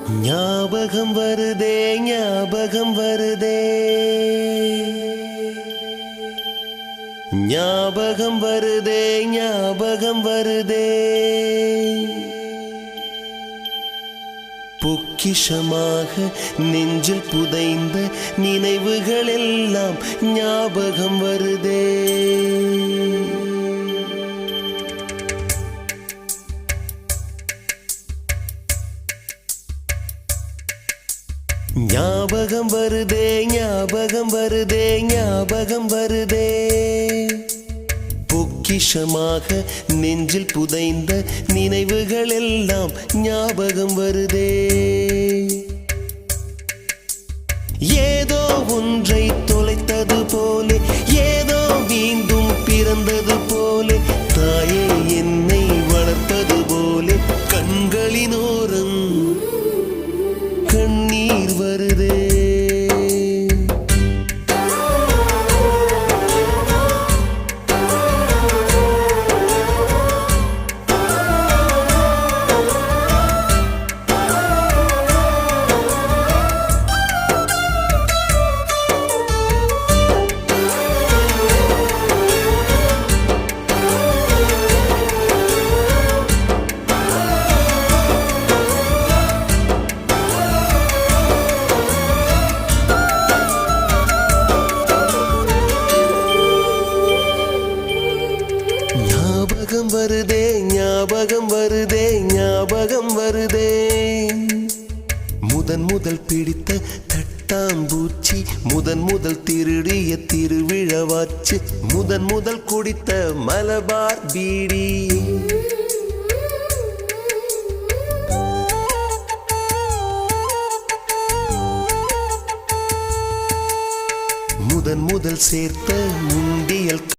ஞாபகம் வருதே ஞாபகம் வருதே ஞாபகம் வருதே ஞாபகம் வருதே பொக்கிஷமாக நெஞ்சில் புதைந்த நினைவுகள் எல்லாம் ஞாபகம் வருதே ஞாபகம் வருதே ஞாபகம் வருதே ஞாபகம் வருதே பொக்கிஷமாக நெஞ்சில் புதைந்த நினைவுகள் எல்லாம் ஞாபகம் வருதே ஏதோ ஒன்றை தொலைத்தது போலே ஏதோ மீண்டும் பிறந்தது போலே தாயே என்னை வளர்த்தது போலே கண்களினோரம் கண்ணீர் வருதே ஞாபகம் வருதே ஞாபகம் வருதே ஞாபகம் வருதே முதல் பிடித்த தட்டாம்பூச்சி முதல் திருடிய திருவிழவாச்சு முதல் குடித்த மலபார் பீடி முதல் சேர்த்த முண்டியல்